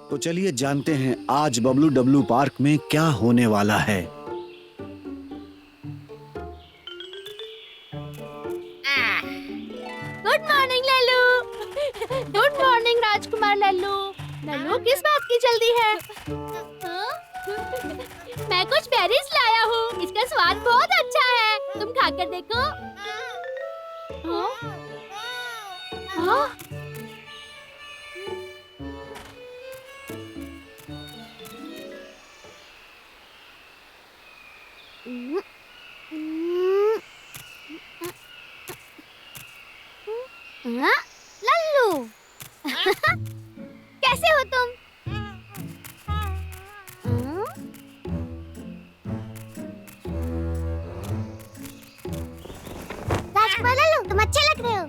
तो चलिए जानते हैं आज बबलू डब्लू पार्क में क्या होने वाला है। Good morning Lallu. Good morning Rajkumar Lallu. Lallu किस बात की जल्दी है? मैं कुछ बेरीज लाया हूँ, इसका स्वाद बहुत अच्छा है, तुम खाकर देखो। हाँ? हाँ? लल्लू कैसे हो तुम? राजकुमार लल्लू, तुम अच्छे लग रहे हो।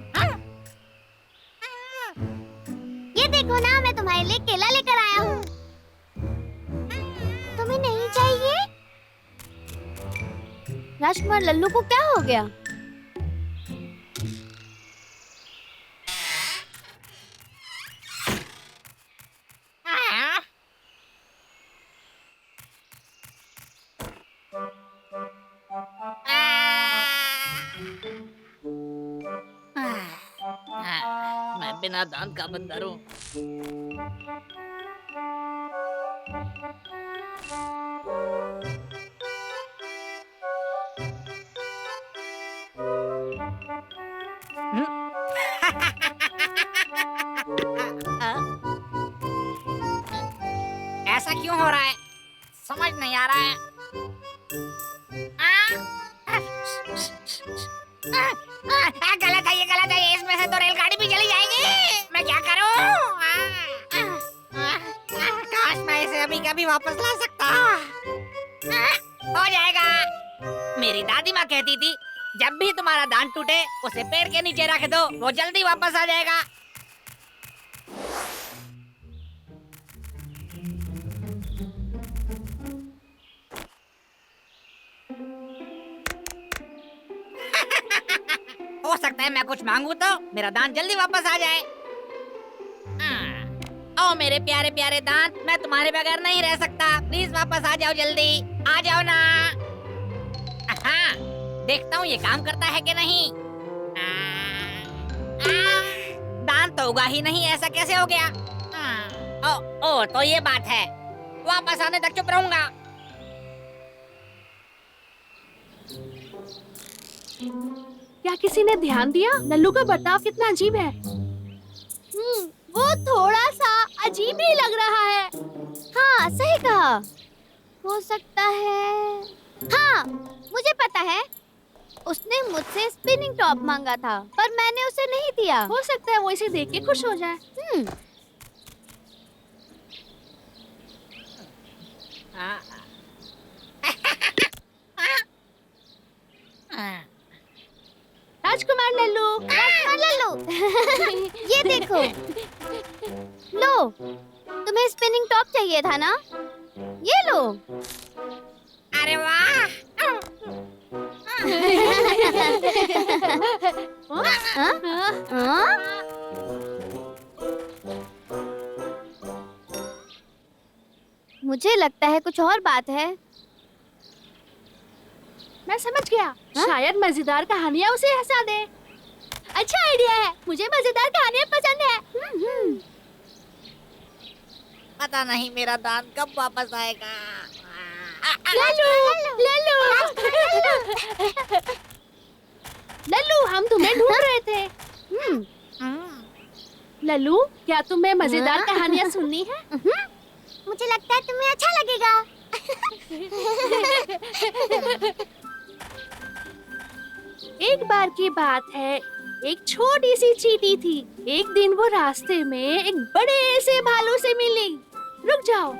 ये देखो ना, मैं तुम्हारे लिए केला लेकर आया हूँ। तुम्हें नहीं चाहिए? राजकुमार लल्लू को क्या हो गया? मैं बिना दांत का बंदर हूँ। ऐसा क्यों हो रहा है? समझ नहीं आ रहा है। गलत है, ये गलत है। इसमें से तो रेलगाड़ी भी चली जाएगी। मैं क्या करूं? काश मैं इसे अभी कभी वापस ला सकता। हो जाएगा। मेरी दादी माँ कहती थी, जब भी तुम्हारा दांत टूटे उसे पेड़ के नीचे रख दो, वो जल्दी वापस आ जाएगा। हो सकता है मैं कुछ मांगू तो मेरा दांत जल्दी वापस आ जाए। ओ मेरे प्यारे प्यारे दांत, मैं तुम्हारे बगैर नहीं रह सकता। प्लीज वापस आ जाओ, जल्दी आ जाओ ना। हाँ, देखता हूँ ये काम करता है कि नहीं। दांत तो उगा ही नहीं, ऐसा कैसे हो गया? ओ तो ये बात है। वापस आने तक चुप रहूंगा। क्या किसी ने ध्यान दिया? लल्लू का बर्ताव कितना अजीब है। वो थोड़ा सा अजीब ही लग रहा है। हाँ, सही कहा। हो सकता है। हाँ, मुझे पता है। उसने मुझसे स्पिनिंग टॉप मांगा था, पर मैंने उसे नहीं दिया। हो सकता है वो इसे देख के खुश हो जाए। राजकुमार लल्लू, राजकुमार लल्लू, ये देखो। लो, तुम्हें स्पिनिंग टॉप चाहिए था ना? ये लो। अरे वाह! मुझे लगता है कुछ और बात है। मैं समझ गया। शायद मजेदार कहानियाँ उसे हंसा दे। अच्छा आइडिया है। मुझे मजेदार कहानियाँ पसंद है। पता नहीं मेरा दांत कब वापस आएगा। लल्लू, लल्लू, हम तुम्हें ढूंढ रहे थे। लल्लू, क्या तुम्हें मजेदार कहानियाँ सुननी है? मुझे लगता है तुम्हें अच्छा लगेगा। एक बार की बात है, एक छोटी सी चींटी थी। एक दिन वो रास्ते में एक बड़े से भालू से मिली। रुक जाओ।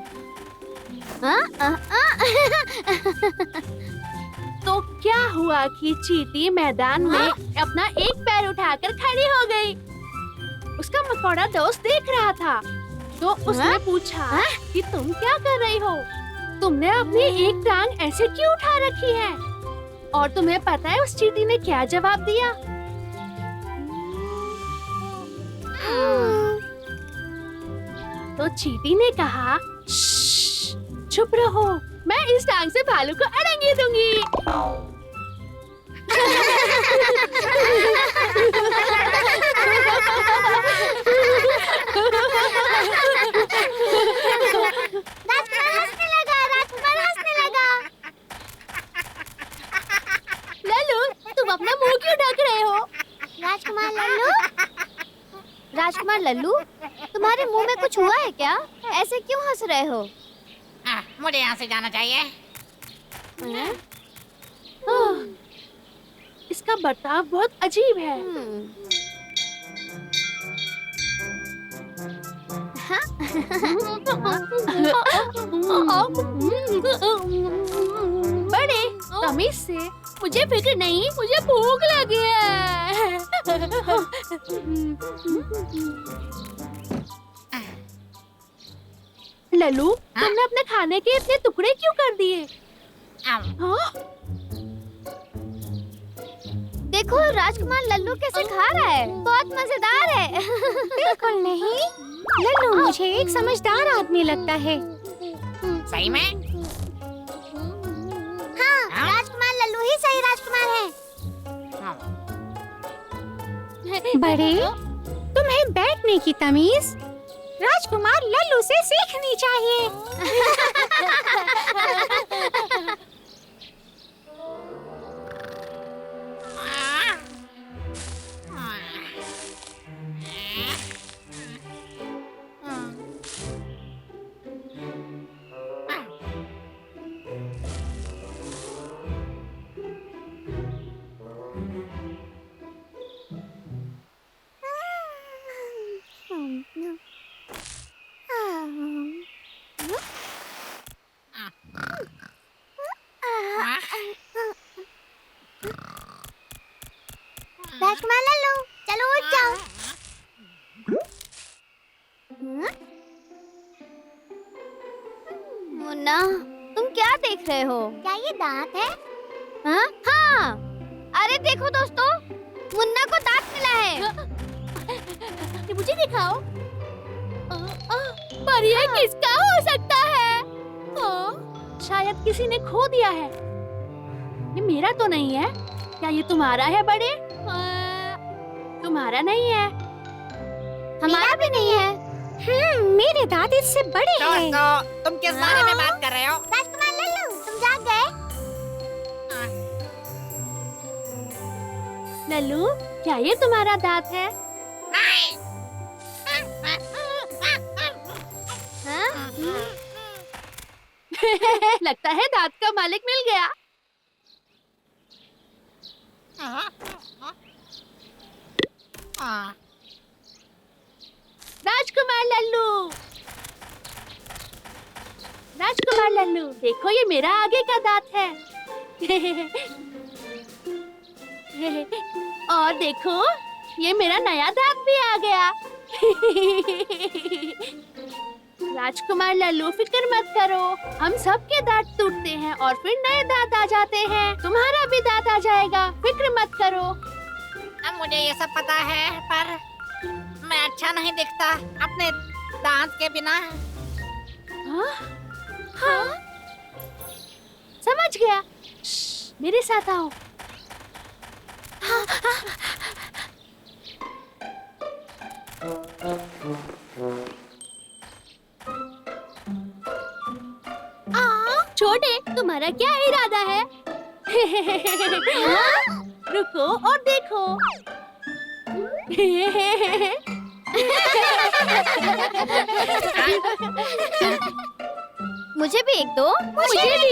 तो क्या हुआ कि चींटी मैदान में अपना एक पैर उठाकर खड़ी हो गई। उसका मकौड़ा दोस्त देख रहा था, तो उसने पूछा कि तुम क्या कर रही हो? तुमने अपनी एक टांग ऐसे क्यों उठा रखी है? और तुम्हें पता है उस चींटी ने क्या जवाब दिया? तो चींटी ने कहा, "श्श्श, चुप रहो, मैं इस टांग से भालू को अड़ंगी दूंगी। राजकुमार हंसने लगा। लल्लू, तुम अपना मुंह क्यों ढक रहे हो? राजकुमार लल्लू, तुम्हारे मुंह में कुछ हुआ है क्या? ऐसे क्यों हंस रहे हो? मुझे यहाँ से जाना चाहिए। इसका बर्ताव बहुत अजीब है। बड़े तमीज से, मुझे फिक्र नहीं, मुझे भूख लगी है। लल्लू, तुमने अपने खाने के इतने टुकड़े क्यों कर दिए? हाँ? देखो राजकुमार लल्लू कैसे खा रहा है, बहुत मजेदार है। बिल्कुल नहीं, लल्लू मुझे एक समझदार आदमी लगता है। सही में? हाँ, राजकुमार लल्लू ही सही राजकुमार है। बड़े, तुम्हें बैठने की तमीज राजकुमार लल्लू से सीखनी चाहिए। राजकुमार लल्लू, चलो उठ जाओ। मुन्ना, तुम क्या देख रहे हो? क्या ये दांत है? हाँ? हाँ। अरे देखो दोस्तों, मुन्ना को दांत मिला है। ये मुझे दिखाओ। पर ये किसका हो सकता है? शायद किसी ने खो दिया है। ये मेरा तो नहीं है। क्या ये तुम्हारा है बड़े? तुम्हारा नहीं है। हमारा भी नहीं है। मेरे दांत इससे बड़े हैं। दोस्तों, तुम किस बारे में बात कर रहे हो? राजकुमार लल्लू, तुम जाग गए? लल्लू, क्या ये तुम्हारा दांत है? नहीं। हाँ? लगता है दांत का मालिक मिल गया। राजकुमार लल्लू, राजकुमार लल्लू, देखो ये मेरा आगे का दांत है। और देखो, ये मेरा नया दांत भी आ गया। राजकुमार लल्लू, फिक्र मत करो, हम सबके दांत टूटते हैं और फिर नए दांत आ जाते हैं। तुम्हारा भी दांत आ जाएगा, फिक्र मत करो। अब मुझे ये सब पता है, पर मैं अच्छा नहीं दिखता अपने दांत के बिना। हाँ? हाँ? समझ गया। श्श, मेरे साथ आओ। छोटे, तुम्हारा क्या इरादा है? रुको और देखो। मुझे भी एक दो। मुझे भी।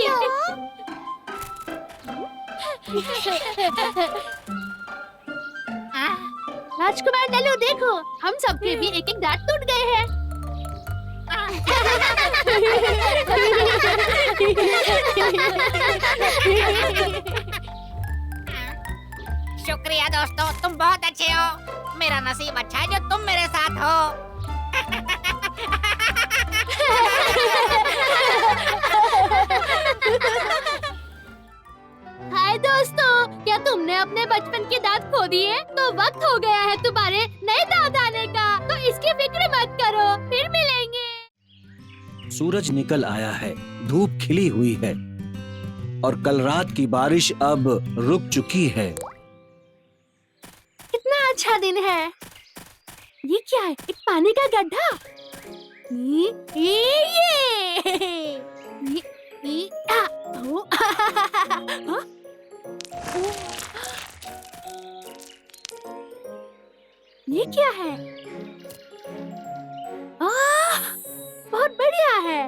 राजकुमार लल्लू, देखो, हम सबके भी एक एक दांत टूट गए हैं। शुक्रिया दोस्तों, तुम बहुत अच्छे हो। मेरा नसीब अच्छा है जो तुम मेरे साथ हो। हाय दोस्तों, क्या तुमने अपने बचपन के दांत खो दिए? तो वक्त हो गया है तुम्हारे नए दांत आने का। तो इसकी फिक्र मत करो, फिर मिलेंगे। सूरज निकल आया है, धूप खिली हुई है और कल रात की बारिश अब रुक चुकी है। कितना अच्छा दिन है। ये क्या है? एक पानी का गड्ढा। ये क्या है? बहुत बढ़िया है।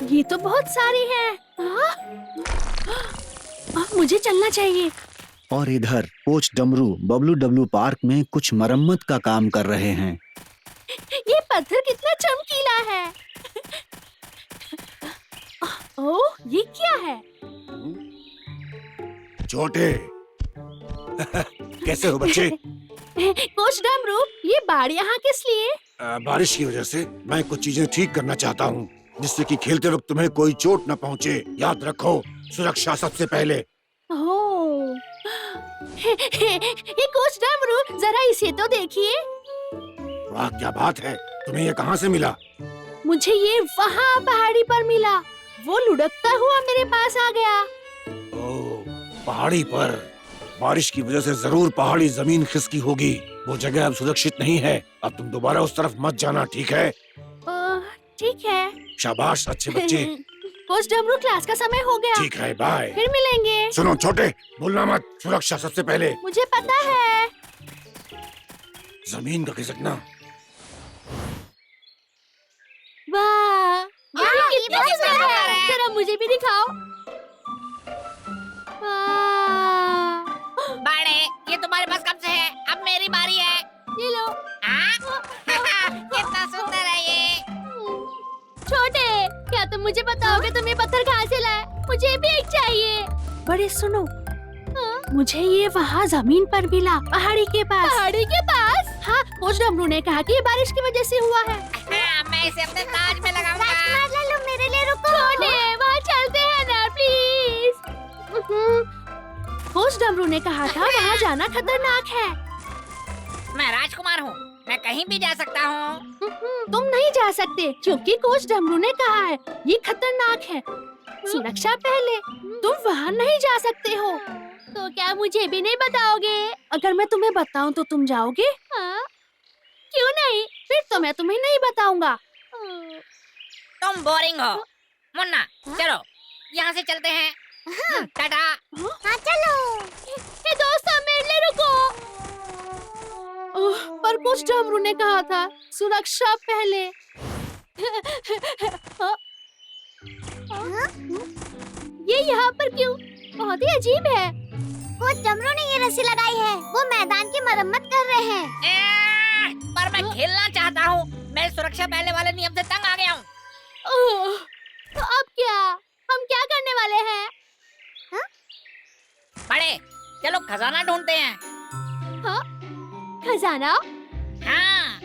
ये तो बहुत सारी है। मुझे चलना चाहिए। और इधर कोच डमरू बबलू डब्लू पार्क में कुछ मरम्मत का काम कर रहे हैं। ये पत्थर कितना चमकीला है। ओह, ये क्या है? छोटे कैसे हो बच्चे? कोच डमरू, ये बाढ़ यहाँ किस लिए? बारिश की वजह से मैं कुछ चीजें ठीक करना चाहता हूँ, जिससे कि खेलते वक्त तुम्हें कोई चोट न पहुँचे। याद रखो, सुरक्षा सबसे पहले। ओह, ये कोच डमरू, जरा इसे तो देखिए। वाह, क्या बात है! तुम्हें ये कहाँ से मिला? मुझे ये वहाँ पहाड़ी पर मिला। वो लुढ़कता हुआ मेरे पास आ गया। ओह, पहाड़ी पर बारिश की वजह से जरूर पहाड़ी जमीन खिसकी होगी। वो जगह अब सुरक्षित नहीं है। अब तुम दोबारा उस तरफ मत जाना, ठीक है? ठीक है। शाबाश अच्छे बच्चे। कोच डमरू, क्लास का समय हो गया। ठीक है, बाय। फिर मिलेंगे। सुनो छोटे, भूलना मत, सुरक्षा सबसे पहले। मुझे पता है। जमीन का खिसकना। वाह, ये कितना ये सुंदर सुंदर है। है। जरा मुझे भी दिखाओ। वाह, बाड़े, ये तुम्हारे पास कब से है? अब मेरी बारी है। ये लो। कितना सुंदर है ये। छोटे, क्या तुम मुझे बताओगे तुम ये पत्थर कहाँ से लाए? मुझे भी एक चाहिए। बड़े सुनो, मुझे ये वहाँ जमीन पर मिला, पहाड़ी के पास। पहाड़ी के पास? हाँ, कोच डमरू ने कहा कि ये बारिश की वजह से हुआ है। हाँ, मैं इसे अपने ताज में लगाऊंगा। राजकुमार लल्लू, मेरे लिए रुको। छोटे, वहाँ चलते हैं ना प्लीज। कोच डमरू ने कहा था वहाँ जाना खतरनाक है। मैं राजकुमार हूँ, मैं कहीं भी जा सकता हूँ। तुम नहीं जा सकते क्योंकि कोच डमरू ने कहा है ये खतरनाक है। सुरक्षा पहले। तुम वहाँ नहीं जा सकते हो। तो क्या मुझे भी नहीं बताओगे? अगर मैं तुम्हें बताऊं तो तुम जाओगे? हाँ? क्यों नहीं? फिर तो मैं तुम्हें नहीं बताऊंगा। तुम बोरिंग हो। मुन्ना, चलो यहाँ से चलते हैं। टाटा। हाँ चलो। हे दोस्तों, मेरे लिए रुको। पर कोच डमरू ने कहा था सुरक्षा पहले। ये यहाँ पर क्यों? बहुत ही अजीब है। कोच डमरू ने ये रस्सी लगाई है। वो मैदान की मरम्मत कर रहे हैं। पर मैं खेलना चाहता हूँ। मैं सुरक्षा पहले वाले नियम से तंग आ गया हूँ। तो अब क्या? हम क्या करने वाले हैं? बड़े, चलो खजाना ढूंढते हैं। हाँ? खजाना? हाँ,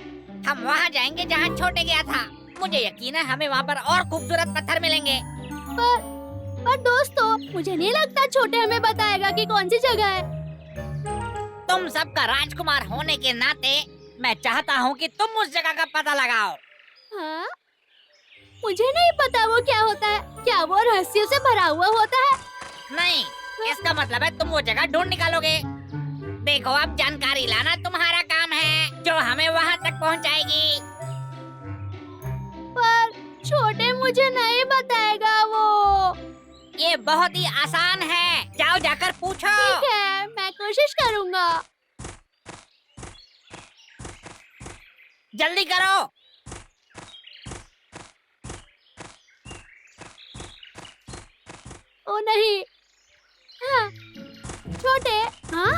हम वहाँ जाएंगे जहाँ छोटे गया था। मुझे यकीन है हमें वहाँ पर और खूबसूरत पत्थर मिलेंगे। पर दोस्तों, मुझे नहीं लगता छोटे हमें बताएगा कि कौन सी जगह है। तुम सबका राजकुमार होने के नाते मैं चाहता हूँ कि तुम उस जगह का पता लगाओ। हाँ? मुझे नहीं पता वो क्या होता है। क्या वो रहस्यों से भरा हुआ होता है? नहीं, इसका मतलब है तुम वो जगह ढूंढ निकालोगे। देखो, अब जानकारी लाना तुम्हारा काम है, जो हमें वहाँ तक पहुँचाएगी। पर छोटे मुझे नहीं बताएगा वो। ये बहुत ही आसान है, जाओ जाकर पूछो। ठीक है, मैं कोशिश करूँगा। जल्दी करो। ओ नहीं। हाँ, छोटे। हाँ?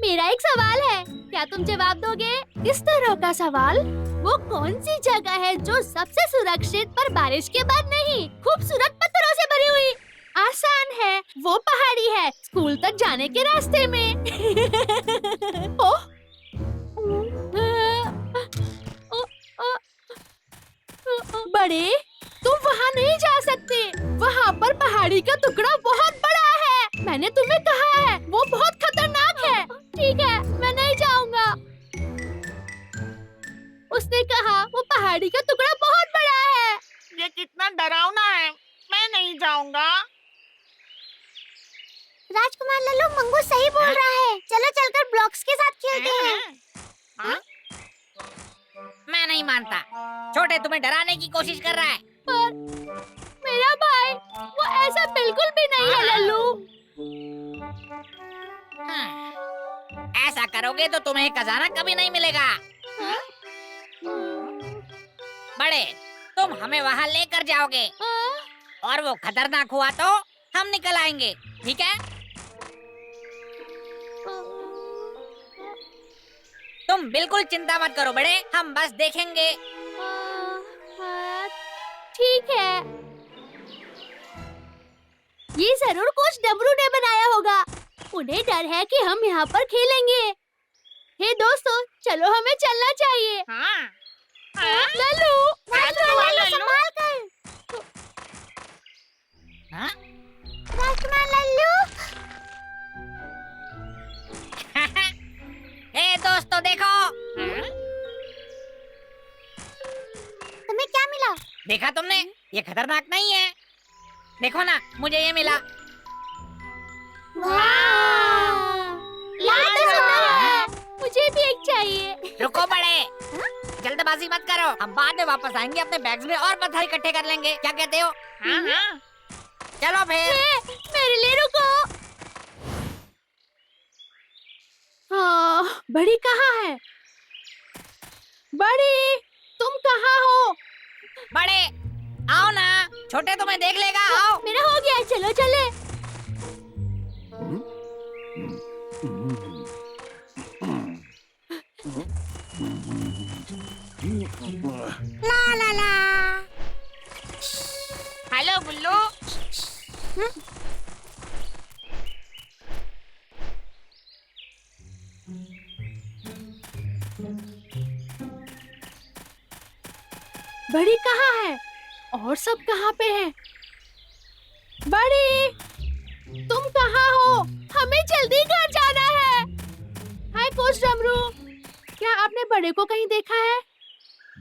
मेरा एक सवाल है, क्या तुम जवाब दोगे? इस तरह का सवाल। वो कौन सी जगह है जो सबसे सुरक्षित पर बारिश के बाद नहीं, खूबसूरत पत्थरों से भरी हुई? आसान है, वो पहाड़ी है, स्कूल तक जाने के रास्ते में। ओह, बड़े, तुम वहाँ नहीं जा सकते। वहाँ पर पहाड़ी का टुकड़ा बहुत बड़ा है। मैंने तुम्हें कहा है, वो बहुत खतरनाक है। ठीक है, मैं नहीं जाऊंगा। उसने कहा पहाड़ी का टुकड़ा बहुत बड़ा है। ये कितना डरावना है, मैं नहीं जाऊंगा। राजकुमार लल्लू, मंगू सही बोल रहा है। चलो चलकर ब्लॉक्स के साथ खेलते हैं। हाँ? मैं नहीं मानता। छोटे तुम्हें डराने की कोशिश कर रहा है। पर मेरा भाई वो ऐसा बिल्कुल भी नहीं है लल्लू। ऐसा करोगे तो तुम्हें खजाना कभी नहीं मिलेगा। बड़े, तुम हमें वहाँ लेकर जाओगे और वो खतरनाक हुआ तो हम निकल आएंगे, ठीक है? तुम बिल्कुल चिंता मत करो बड़े, हम बस देखेंगे। ठीक है। ये जरूर कुछ डमरू ने बनाया होगा। उन्हें डर है कि हम यहाँ पर खेलेंगे। हे दोस्तों, चलो हमें चलना चाहिए। हाँ? लल्लू, राजकुमार लल्लू, संभाल कर। हाँ? राजकुमार लल्लू, हे दोस्तों देखो, तुम्हें क्या मिला? देखा तुमने? ये खतरनाक नहीं है। देखो ना, मुझे ये मिला। ये तो सुंदर है। मुझे भी एक चाहिए। रुको बड़े, जल्दबाजी मत करो। हम बाद में वापस आएंगे, अपने बैग्स में और पत्थर इकट्ठे कर लेंगे। क्या कहते हो? हाँ हाँ। चलो फिर। मेरे लिए रुको। हाँ, बड़ी कहाँ है? बड़ी, तुम कहाँ हो? बड़े, आओ ना। छोटे तुम्हें देख लेगा, आओ। मेरा हो गया, चलो चले। ला ला ला। हेलो बुल्लू। बड़ी कहाँ है? और सब कहाँ पे है? बड़ी, तुम कहाँ हो? हमें जल्दी घर जाना है। हाय कोच डमरू, क्या आपने बड़े को कहीं देखा है?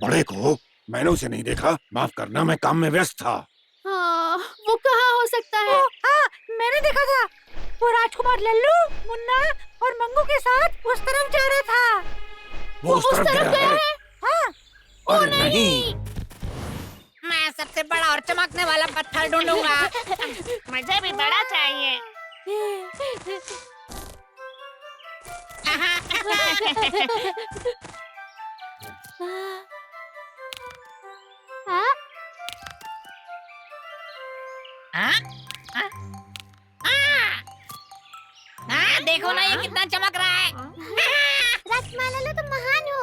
बड़े को मैंने उसे नहीं देखा। माफ करना, मैं काम में व्यस्त था। हाँ, वो कहाँ हो सकता है? हाँ, मैंने देखा था। वो राजकुमार लल्लू, मुन्ना और मंगू के साथ उस तरफ जा रहा था। वो उस तरफ गया है? हाँ। अरे नहीं। मैं सबसे बड़ा और चमकने वाला पत्थर ढूंढूंगा। मुझे भी बड़ा चाहिए। हाँ? हाँ? हाँ? हाँ, देखो ना, ये कितना चमक रहा है। राजकुमार लल्लू, तुम महान हो।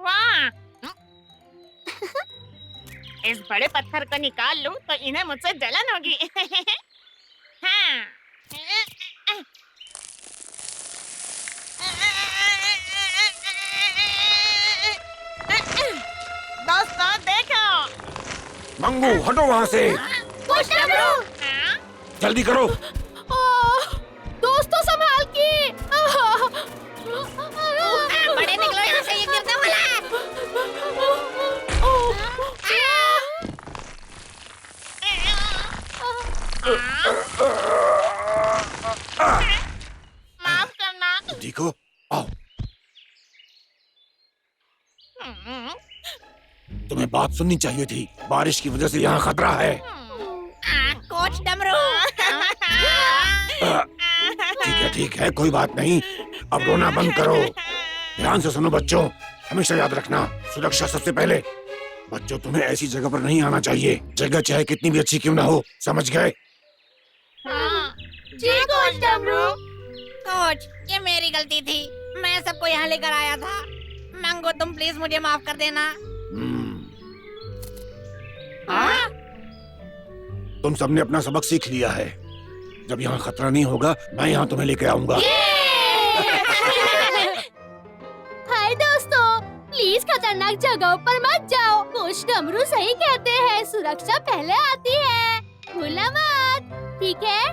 वाह! इस बड़े पत्थर को निकाल लूं तो इन्हें मुझसे जलन होगी। हाँ। दोस्तों देखो। मंगू, हटो वहाँ से। कोच डमरू, हाँ? जल्दी करो। दोस्तों संभाल के। बड़े निकलो यहाँ से, ये गिरने वाला है। माफ करना। देखो, आओ। तुम्हें बात सुननी चाहिए थी। बारिश की वजह से यहाँ खतरा है। कोच डमरू। ठीक है, कोई बात नहीं। अब रोना बंद करो। ध्यान से सुनो बच्चों, हमेशा याद रखना, सुरक्षा सबसे पहले। बच्चों, तुम्हें ऐसी जगह पर नहीं आना चाहिए। जगह चाहे कितनी भी अच्छी क्यों ना हो, समझ गए? जी कोच डमरू। कोच, ये मेरी गलती थी। मैं सबको यहाँ लेकर आया था। मंगो, तुम प्लीज मुझे माफ कर देना। हाँ? तुम सबने अपना सबक सीख लिया है। जब यहाँ खतरा नहीं होगा, मैं यहाँ तुम्हें लेके आऊंगा। हाय दोस्तों, प्लीज खतरनाक जगहों पर मत जाओ। कोच डमरू सही कहते हैं, सुरक्षा पहले आती है। भूलना मत, ठीक है?